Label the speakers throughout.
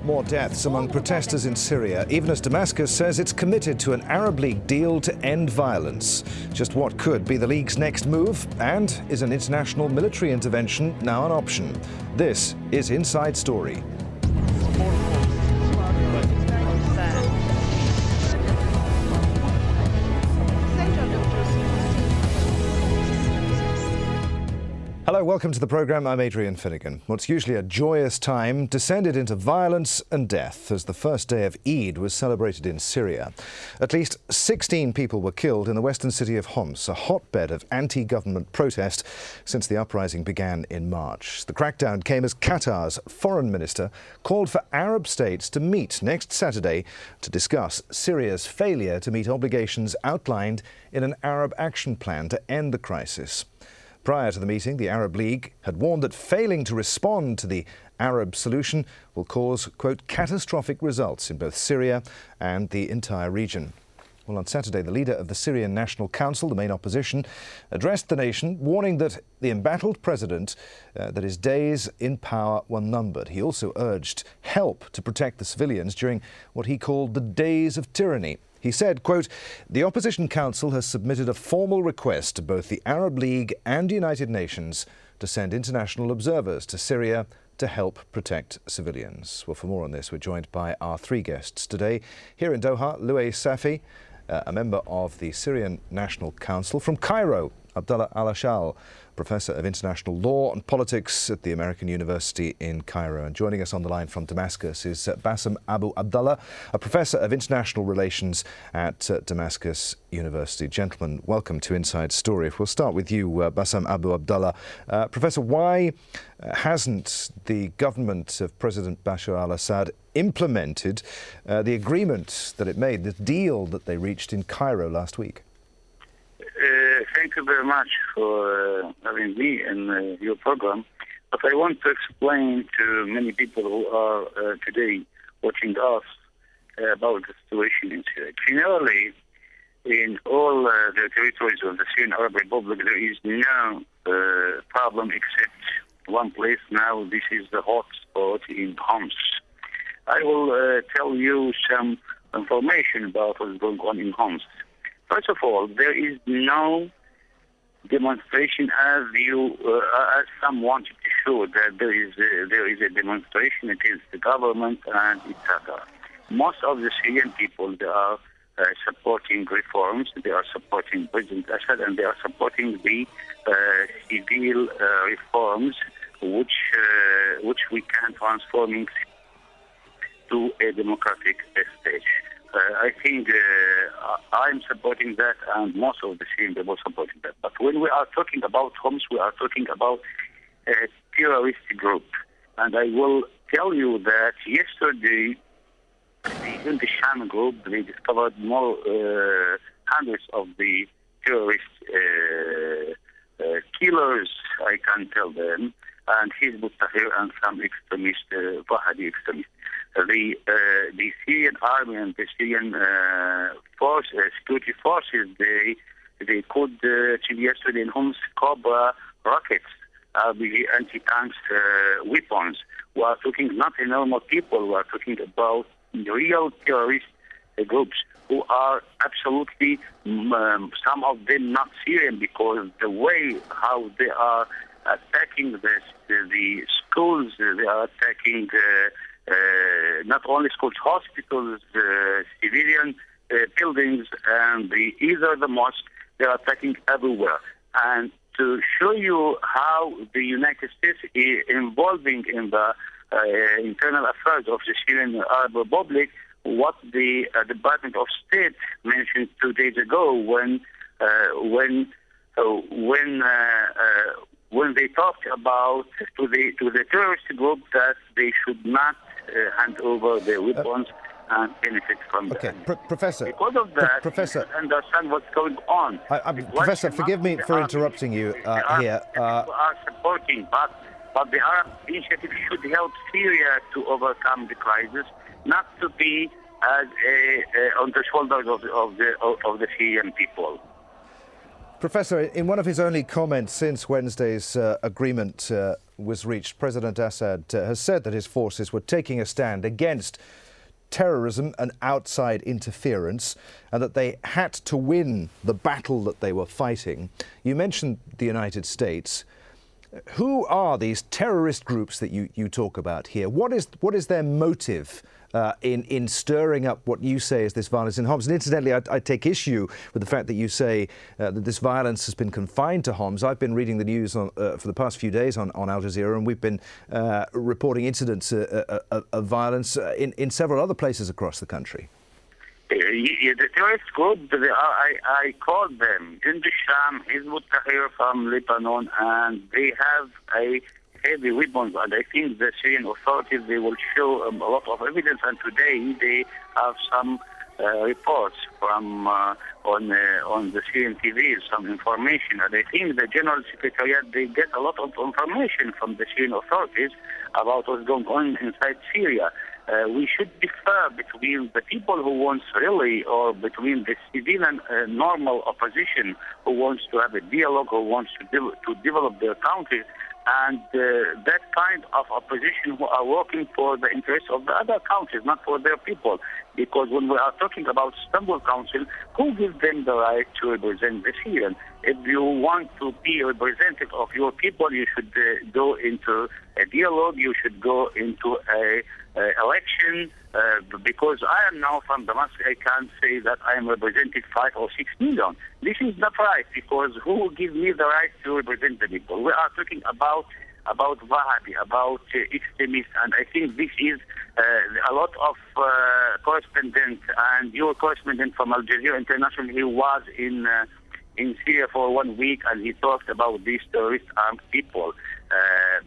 Speaker 1: More deaths among protesters in Syria, even as Damascus says it's committed to an Arab League deal to end violence. Just what could be the League's next move? And is an international military intervention now an option? This is Inside Story. Hello, welcome to the programme. I'm Adrian Finnegan. What's usually a joyous time descended into violence and death as the first day of Eid was celebrated in Syria. At least 16 people were killed in the western city of Homs, a hotbed of anti-government protest since the uprising began in March. The crackdown came as Qatar's foreign minister called for Arab states to meet next Saturday to discuss Syria's failure to meet obligations outlined in an Arab action plan to end the crisis. Prior to the meeting, the Arab League had warned that failing to respond to the Arab solution will cause, quote, catastrophic results in both Syria and the entire region. Well, on Saturday, the leader of the Syrian National Council, the main opposition, addressed the nation, warning that the embattled president, that his days in power were numbered. He also urged help to protect the civilians during what he called the days of tyranny. He said, quote, the Opposition Council has submitted a formal request to both the Arab League and United Nations to send international observers to Syria to help protect civilians. Well, for more on this, we're joined by our three guests today. Here in Doha, Louay Safi, a member of the Syrian National Council. From Cairo, Abdullah Alashaal, Professor of International Law and Politics at the American University in Cairo. And joining us on the line from Damascus is Bassam Abu Abdullah, a Professor of International Relations at Damascus University. Gentlemen, welcome to Inside Story. If we'll start with you, Bassam Abu Abdullah. Professor, why hasn't the government of President Bashar al-Assad implemented the agreement that it made, the deal that they reached in Cairo last week?
Speaker 2: Thank you very much for having me in your program. But I want to explain to many people who are today watching us about the situation in Syria. Generally, in all the territories of the Syrian Arab Republic, there is no problem except one place now. This is the hot spot in Homs. I will tell you some information about what's going on in Homs. First of all, there is no demonstration as some wanted to show that there is a demonstration against the government and etc. Most of the Syrian people, they are supporting reforms, they are supporting President Assad, and they are supporting the civil reforms which we can transform to a democratic stage. I think I'm supporting that, and most of the Syrian people supporting that. But when we are talking about Homs, we are talking about a terrorist group. And I will tell you that yesterday, the Sham group, they discovered more hundreds of the terrorist killers, I can tell them, and Hizb ut-Tahrir and some extremists, Wahhabi extremists. The Syrian army and the Syrian security forces, they could yesterday in Homs Cobra rockets, the anti-tanks weapons. We are talking not a normal people. We are talking about real terrorist groups who are absolutely, some of them not Syrian, because the way how they are attacking the schools, they are attacking not only schools, hospitals, civilian buildings, and either the mosque, they are attacking everywhere. And to show you how the United States is involving in the internal affairs of the Syrian Arab Republic, what the Department of State mentioned 2 days ago when they talked about to the terrorist group that they should not hand over their weapons and benefit from that.
Speaker 1: Okay, Professor.
Speaker 2: Because of that,
Speaker 1: Professor,
Speaker 2: you understand what's going on.
Speaker 1: Professor, forgive me for interrupting you here.
Speaker 2: People are supporting, but the Arab initiative should help Syria to overcome the crisis, not to be as on the shoulders of the Syrian people.
Speaker 1: Professor, in one of his only comments since Wednesday's agreement was reached, President Assad has said that his forces were taking a stand against terrorism and outside interference, and that they had to win the battle that they were fighting. You mentioned the United States. Who are these terrorist groups that you talk about here? What is their motive in stirring up what you say is this violence in Homs? And incidentally, I take issue with the fact that you say that this violence has been confined to Homs. I've been reading the news for the past few days on al-Jazeera, and we've been reporting incidents of violence in several other places across the country.
Speaker 2: The terrorist group, I called them in the Sham, Hizb ut-Tahrir from Lebanon, and they have a heavy weapons, and I think the Syrian authorities, they will show a lot of evidence, and today they have some reports from on the Syrian TV, some information, and I think the General Secretariat, they get a lot of information from the Syrian authorities about what's going on inside Syria. We should differ between the people who wants really, or between the civilian normal opposition who wants to have a dialogue, who wants to develop their country, and that kind of opposition who are working for the interests of the other countries, not for their people. Because when we are talking about Istanbul Council, who gives them the right to represent the Syrian? If you want to be representative of your people, you should go into a dialogue, you should go into a election, because I am now from Damascus, I can't say that I am representing 5 or 6 million. This is not right, because who will give me the right to represent the people? We are talking about Wahhabi, about extremists, and I think this is a lot of correspondents, and your correspondent from Al Jazeera International, he was in Syria for 1 week, and he talked about these terrorist armed people.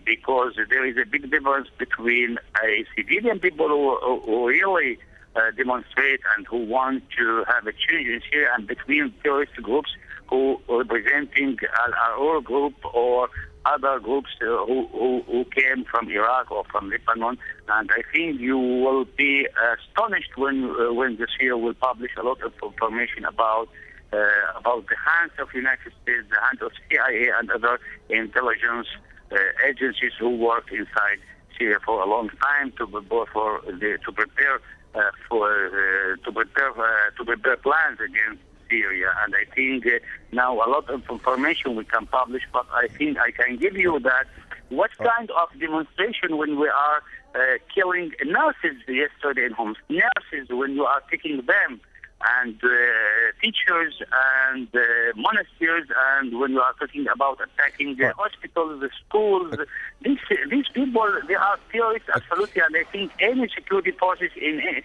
Speaker 2: Because there is a big difference between a civilian people who really demonstrate and who want to have a change in Syria, and between terrorist groups who are representing our group or other groups who came from Iraq or from Lebanon. And I think you will be astonished when the Syria will publish a lot of information about the hands of United States, the hands of CIA and other intelligence agencies who work inside Syria for a long time to prepare plans against Syria. And I think now a lot of information we can publish, but I think I can give you that what kind of demonstration when we are killing nurses yesterday in Homs, nurses when you are taking them, and teachers and monasteries, and when you are talking about attacking the hospitals, the schools, these people, they are terrorists, absolutely, and I think any security forces in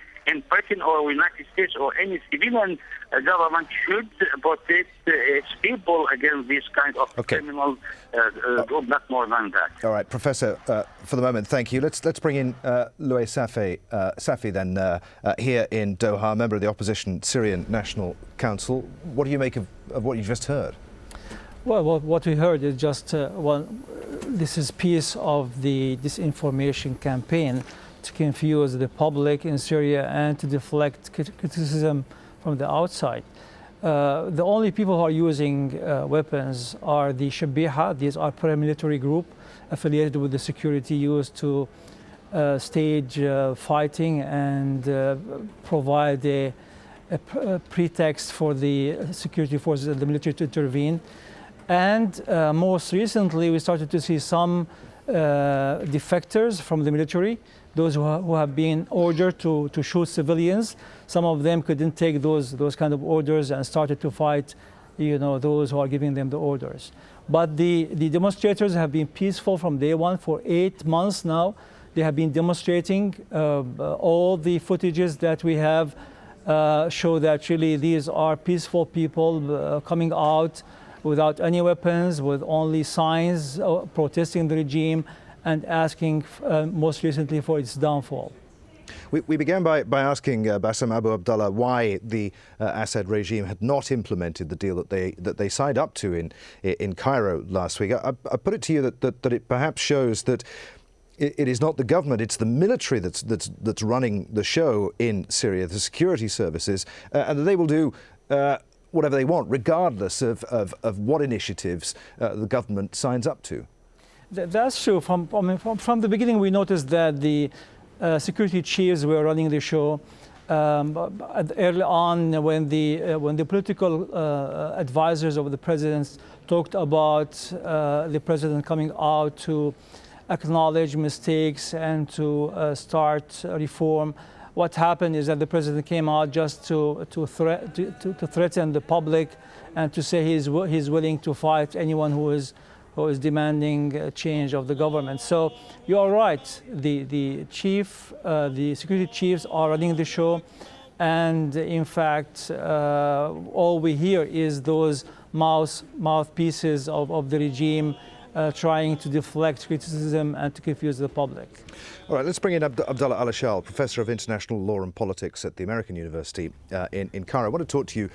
Speaker 2: Britain or United States or any civilian government should protect its people against this kind of criminal group, not more than that.
Speaker 1: All right, Professor, for the moment, thank you. Let's bring in Louay Safi then here in Doha, member of the opposition Syrian National Council. What do you make of what you just heard?
Speaker 3: Well, what we heard is just this is piece of the disinformation campaign to confuse the public in Syria and to deflect criticism from the outside. The only people who are using weapons are the Shabiha. These are paramilitary group affiliated with the security used to stage fighting and provide a pretext for the security forces and the military to intervene. And most recently, we started to see some defectors from the military, those who have been ordered to shoot civilians. Some of them couldn't take those kind of orders and started to fight, those who are giving them the orders. But the demonstrators have been peaceful from day one. For 8 months now, they have been demonstrating. All the footages that we have show that really these are peaceful people coming out without any weapons, with only signs protesting the regime and asking most recently for its downfall.
Speaker 1: We began by asking Bassam Abu Abdullah why the Assad regime had not implemented the deal that they signed up to in Cairo last week. I put it to you that it perhaps shows that it is not the government, it's the military that's running the show in Syria, the security services, and that they will do whatever they want, regardless of what initiatives the government signs up to.
Speaker 3: That's true. From the beginning, we noticed that the security chiefs were running the show. Early on, when the political advisors of the president talked about the president coming out to acknowledge mistakes and to start reform, what happened is that the president came out just to threaten the public and to say he's willing to fight anyone who is demanding a change of the government. So you are right. The security chiefs are running the show, and in fact, all we hear is those mouthpieces of the regime trying to deflect criticism and to confuse the public.
Speaker 1: All right, let's bring in Abdullah Alashaal, Professor of International Law and Politics at the American University in Cairo. I want to talk to you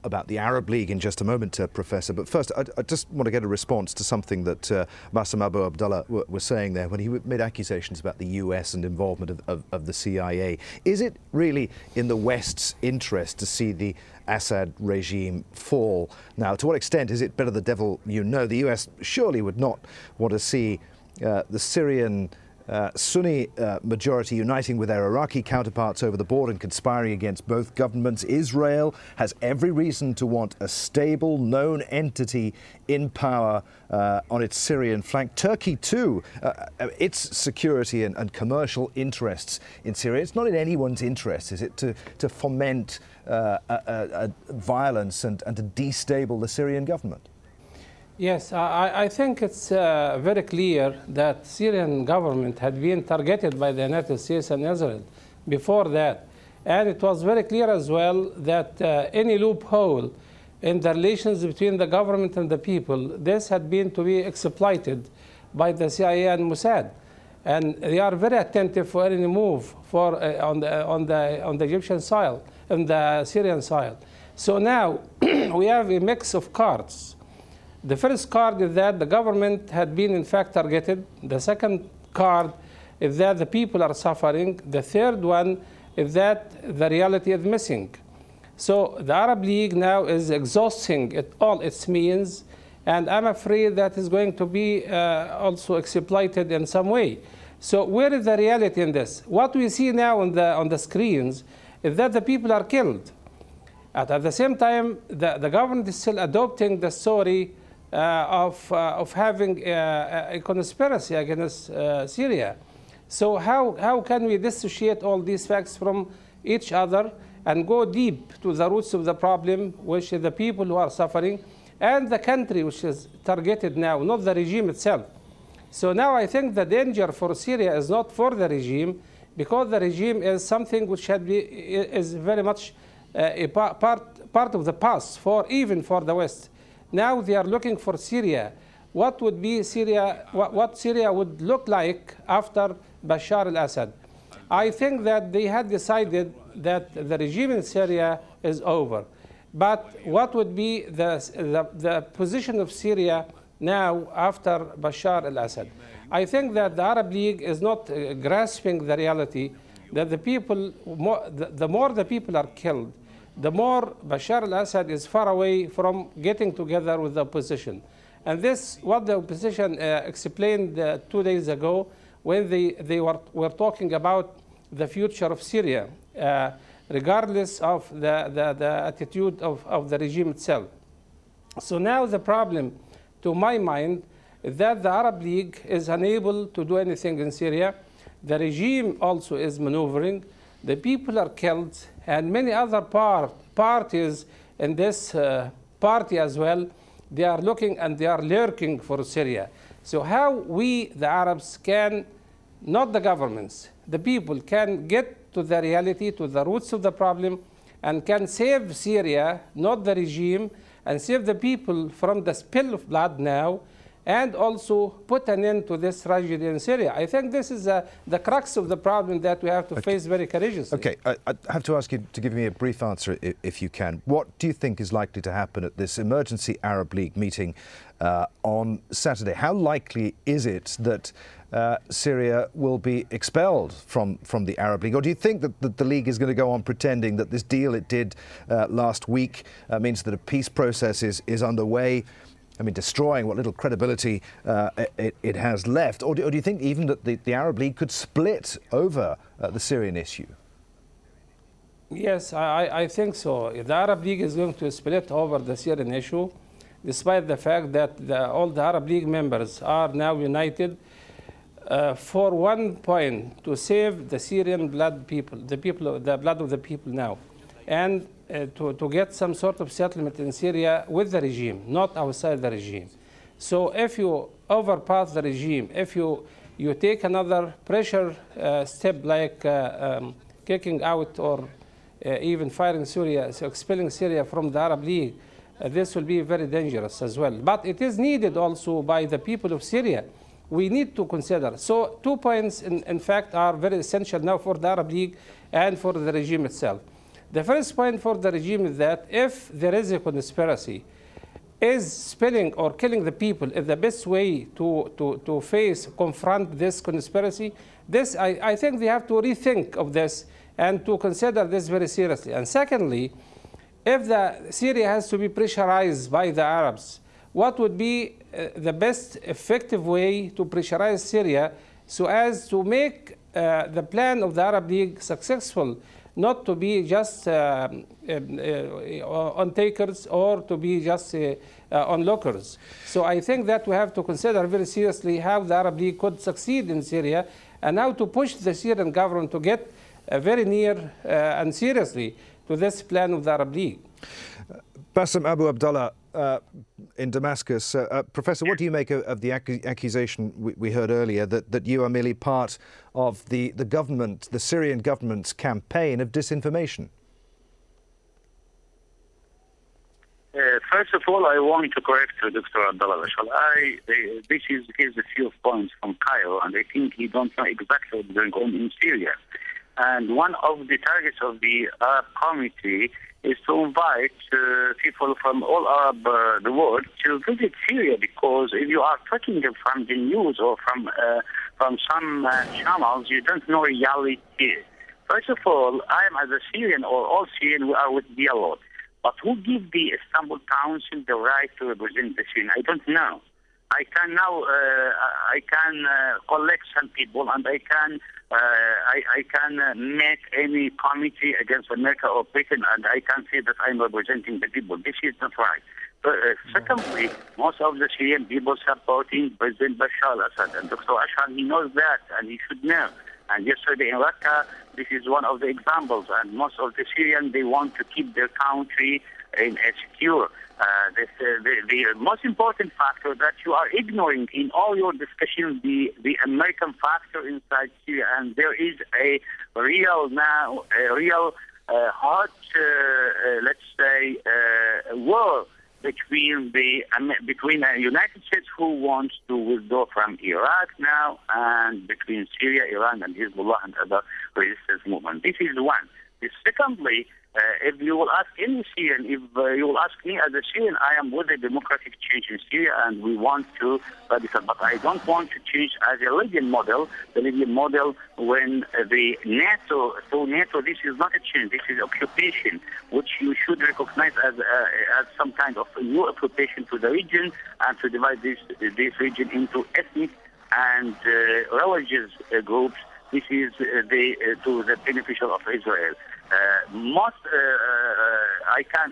Speaker 1: about the Arab League in just a moment, Professor. But first, I just want to get a response to something that Bassam Abu Abdullah was saying there when he made accusations about the US and involvement of the CIA. Is it really in the West's interest to see the Assad regime fall? Now, to what extent is it better the devil you know? The US surely would not want to see the Syrian Sunni majority uniting with their Iraqi counterparts over the border and conspiring against both governments. Israel has every reason to want a stable, known entity in power on its Syrian flank. Turkey, too, its security and commercial interests in Syria. It's not in anyone's interest, is it, to foment violence and to destabilize the Syrian government?
Speaker 4: Yes, I think it's very clear that Syrian government had been targeted by the United States and Israel before that. And it was very clear as well that any loophole in the relations between the government and the people, this had been to be exploited by the CIA and Mossad. And they are very attentive for any move on the Egyptian side, on the Syrian side. So now we have a mix of cards. The first card is that the government had been in fact targeted. The second card is that the people are suffering. The third one is that the reality is missing. So the Arab League now is exhausting all its means, and I'm afraid that is going to be also exploited in some way. So where is the reality in this? What we see now on the screens is that the people are killed. At the same time, the government is still adopting the story of having a conspiracy against Syria. So how can we dissociate all these facts from each other and go deep to the roots of the problem, which is the people who are suffering, and the country which is targeted now, not the regime itself? So now I think the danger for Syria is not for the regime, because the regime is something which is very much a part of the past, even for the West. Now they are looking for Syria. What would be Syria? What Syria would look like after Bashar al-Assad? I think that they had decided that the regime in Syria is over. But what would be the position of Syria now after Bashar al-Assad? I think that the Arab League is not grasping the reality that the people, the more the people are killed, the more Bashar al-Assad is far away from getting together with the opposition. And this, what the opposition explained 2 days ago when they were talking about the future of Syria, regardless of the attitude of the regime itself. So now the problem, to my mind, is that the Arab League is unable to do anything in Syria. The regime also is maneuvering. The people are killed, and many other parties in this party as well, they are looking and they are lurking for Syria. So how we, the Arabs, can, not the governments, the people can get to the reality, to the roots of the problem, and can save Syria, not the regime, and save the people from the spill of blood now, and also put an end to this tragedy in Syria. I think this is the crux of the problem that we have to face very courageously.
Speaker 1: Okay, I have to ask you to give me a brief answer if you can. What do you think is likely to happen at this emergency Arab League meeting on Saturday? How likely is it that Syria will be expelled from the Arab League? Or do you think that the League is going to go on pretending that this deal it did last week means that a peace process is underway? I mean, destroying what little credibility it has left? Or do you think even that the Arab League could split over the Syrian issue?
Speaker 4: Yes, I think so. The Arab League is going to split over the Syrian issue, despite the fact that all the Arab League members are now united for one point: to save the Syrian the blood of the people now, and to get some sort of settlement in Syria with the regime, not outside the regime. So if you overpass the regime, if you take another pressure step like kicking out or even firing Syria, so expelling Syria from the Arab League, this will be very dangerous as well. But it is needed also by the people of Syria. We need to consider. So 2 points, in fact, are very essential now for the Arab League and for the regime itself. The first point for the regime is that if there is a conspiracy, is spilling or killing the people is the best way to confront this conspiracy? I think they have to rethink of this and to consider this very seriously. And secondly, if Syria has to be pressurized by the Arabs, what would be the best effective way to pressurize Syria so as to make the plan of the Arab League successful, not to be just on takers or to be just onlookers? So I think that we have to consider very seriously how the Arab League could succeed in Syria and how to push the Syrian government to get very near and seriously to this plan of the Arab League.
Speaker 1: Bassam Abu Abdullah in Damascus. Professor, what do you make of the accusation we heard earlier that you are merely part of the government, the Syrian government's campaign of disinformation?
Speaker 2: First of all, I want to correct Dr. Abdullah Alashaal. This is a few points from Cairo, and I think he don't know exactly what's going on in Syria. And one of the targets of the Arab Committee is to invite people from all Arab the world to visit Syria, because if you are talking from the news or from some channels, you don't know reality. First of all, I am as a Syrian or all Syrian, we are with dialogue. But who give the Istanbul Council the right to represent the Syrian? I don't know. I can now collect some people, and I can make any committee against America or Britain, and I can say that I'm representing the people. This is not right. Secondly, most of the Syrian people supporting President Bashar al-Assad, and Dr. Alashaal, he knows that, and he should know. And yesterday in Raqqa, this is one of the examples, and most of the Syrians, they want to keep their country in a secure. The most important factor that you are ignoring in all your discussions, the American factor inside Syria, and there is a real hot, let's say, war between the United States, who wants to withdraw from Iraq now, and between Syria, Iran, and Hezbollah and other resistance movements. This is one. Secondly, if you will ask any Syrian, if you will ask me as a Syrian, I am with a democratic change in Syria, and we want to radical. But I don't want to change as a Libyan model. The Libyan model, when the NATO, this is not a change. This is occupation, which you should recognize as some kind of new occupation to the region, and to divide this region into ethnic and religious groups. This is to the beneficial of Israel. I can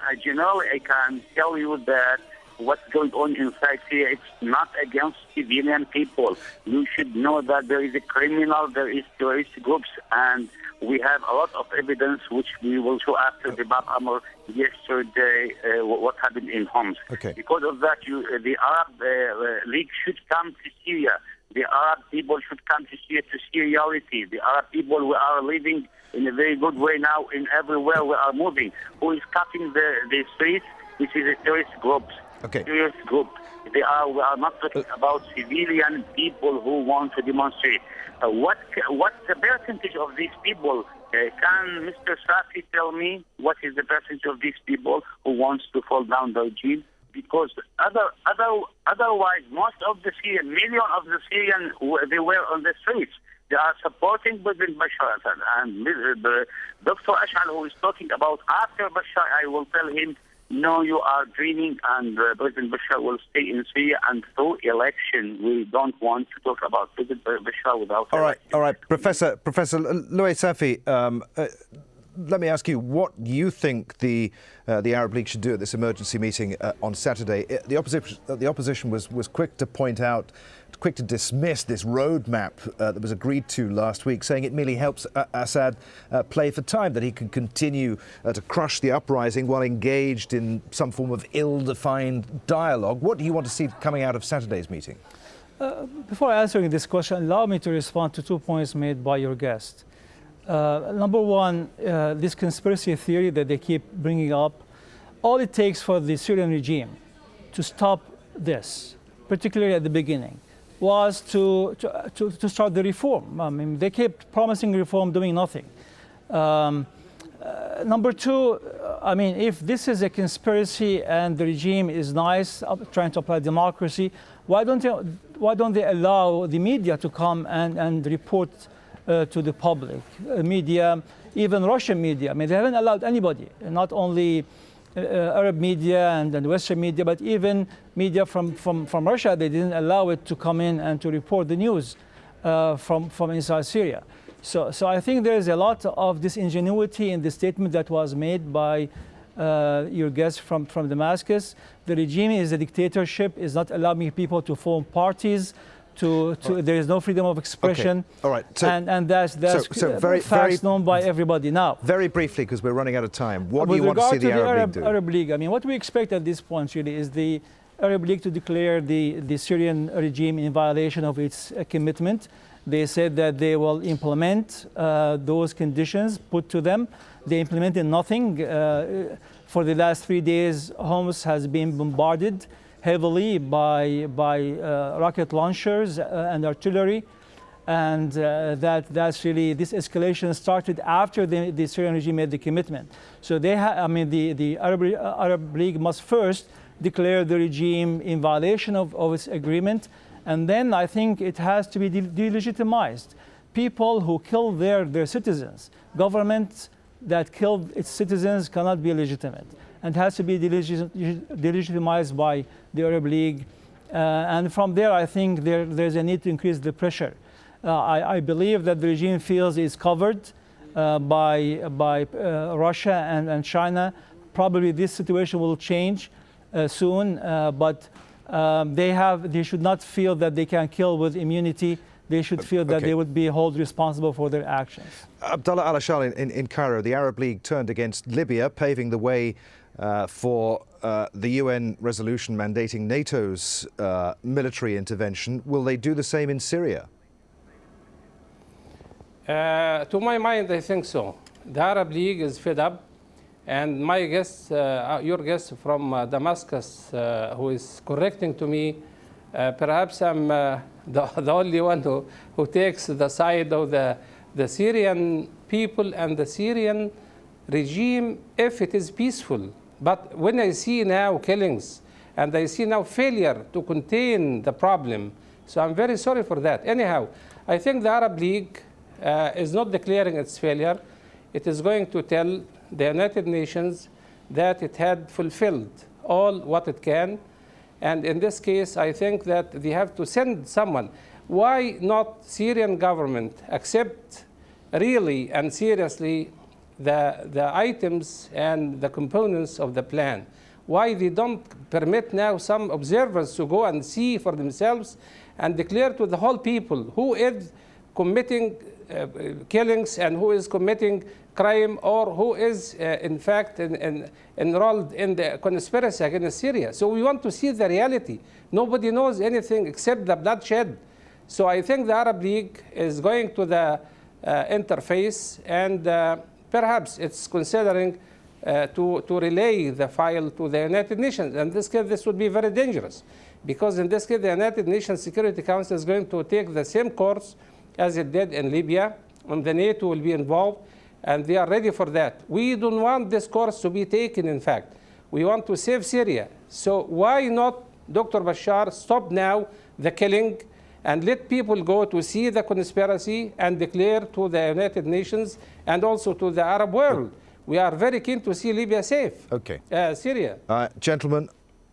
Speaker 2: tell you that what's going on inside Syria, it's not against civilian people. You should know that there is a criminal, there is terrorist groups, and we have a lot of evidence which we will show after the Bab Amr yesterday, what happened in Homs.
Speaker 1: Okay.
Speaker 2: Because of that, the Arab League should come to Syria. The Arab people should come to Syria to see reality. The Arab people, we are living in a very good way now in everywhere we are moving. Who is cutting the streets? This is a terrorist group.
Speaker 1: Okay.
Speaker 2: Terrorist group. We are not talking about civilian people who want to demonstrate. What's the percentage of these people? Can Mr. Safi tell me what is the percentage of these people who wants to fall down the regime? Because otherwise, most of the Syrian, millions of the Syrians, they were on the streets. They are supporting President Bashar Assad. And Dr. Alashaal, who is talking about after Bashar, I will tell him, no, you are dreaming, and President Bashar will stay in Syria, and through election, we don't want to talk about President Bashar without election.
Speaker 1: All right, Professor Louay Safi, let me ask you what you think the Arab League should do at this emergency meeting on Saturday. The opposition was quick to point out, quick to dismiss this roadmap that was agreed to last week, saying it merely helps Assad play for time, that he can continue to crush the uprising while engaged in some form of ill-defined dialogue. What do you want to see coming out of Saturday's meeting?
Speaker 3: Before answering this question, allow me to respond to 2 points made by your guest. Number one, this conspiracy theory that they keep bringing up, all it takes for the Syrian regime to stop this, particularly at the beginning, was to start the reform. I mean, they kept promising reform, doing nothing. Number two, I mean, if this is a conspiracy and the regime is nice, trying to apply democracy, why don't they allow the media to come and report to the public? Media, even Russian media. I mean, they haven't allowed anybody, not only Arab media and Western media, but even media from Russia. They didn't allow it to come in and to report the news from inside Syria. So I think there is a lot of disingenuity in the statement that was made by your guest from Damascus. The regime is a dictatorship, is not allowing people to form parties. There is no freedom of expression.
Speaker 1: Okay. All right.
Speaker 3: And that's facts known by everybody now.
Speaker 1: Very briefly, because we're running out of time. What do you want to see the Arab League do?
Speaker 3: Arab League, I mean, what we expect at this point really is the Arab League to declare the Syrian regime in violation of its commitment. They said that they will implement those conditions put to them. They implemented nothing. For the last 3 days, Homs has been bombarded heavily by rocket launchers and artillery, and that's really, this escalation started after the Syrian regime made the commitment. So the Arab League must first declare the regime in violation of its agreement, and then I think it has to be delegitimized. People who kill their citizens, government that killed its citizens cannot be legitimate, and has to be delegitimized by the Arab League. And from there, I think there's a need to increase the pressure. I believe that the regime feels it's covered by Russia and China. Probably this situation will change soon, but they should not feel that they can kill with immunity. They should feel that they would be held responsible for their actions.
Speaker 1: Abdullah Alashaal in Cairo, the Arab League turned against Libya, paving the way for the UN resolution mandating NATO's military intervention. Will they do the same in Syria?
Speaker 4: To my mind, I think so. The Arab League is fed up, and my guest, your guest from Damascus, who is correcting to me, perhaps I'm the only one who takes the side of the Syrian people and the Syrian regime if it is peaceful. But when I see now killings and I see now failure to contain the problem, so I'm very sorry for that. Anyhow, I think the Arab League is not declaring its failure. It is going to tell the United Nations that it had fulfilled all what it can. And in this case, I think that they have to send someone. Why not Syrian government accept really and seriously the items and the components of the plan? Why they don't permit now some observers to go and see for themselves and declare to the whole people who is committing killings and who is committing crime or who is in fact enrolled in the conspiracy against Syria. So we want to see the reality. Nobody knows anything except the bloodshed. So I think the Arab League is going to the interface, and perhaps it's considering to relay the file to the United Nations. And in this case, this would be very dangerous, because in this case, the United Nations Security Council is going to take the same course as it did in Libya, and the NATO will be involved, and they are ready for that. We don't want this course to be taken, in fact. We want to save Syria. So why not, Dr. Bashar, stop now the killing and let people go to see the conspiracy and declare to the United Nations and also to the Arab world. We are very keen to see Libya safe.
Speaker 1: Okay.
Speaker 4: Syria.
Speaker 1: Gentlemen,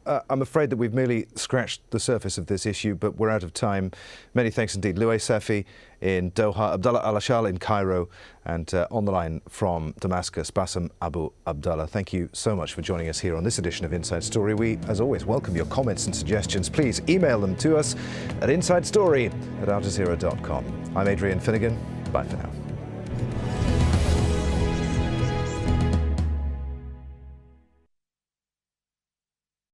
Speaker 1: I'm afraid that we've merely scratched the surface of this issue, but we're out of time. Many thanks indeed. Louay Safi in Doha, Abdullah Alashaal in Cairo, and on the line from Damascus, Bassam Abu Abdullah. Thank you so much for joining us here on this edition of Inside Story. We, as always, welcome your comments and suggestions. Please email them to us at insidestory@aljazeera.com. I'm Adrian Finnegan. Bye for now.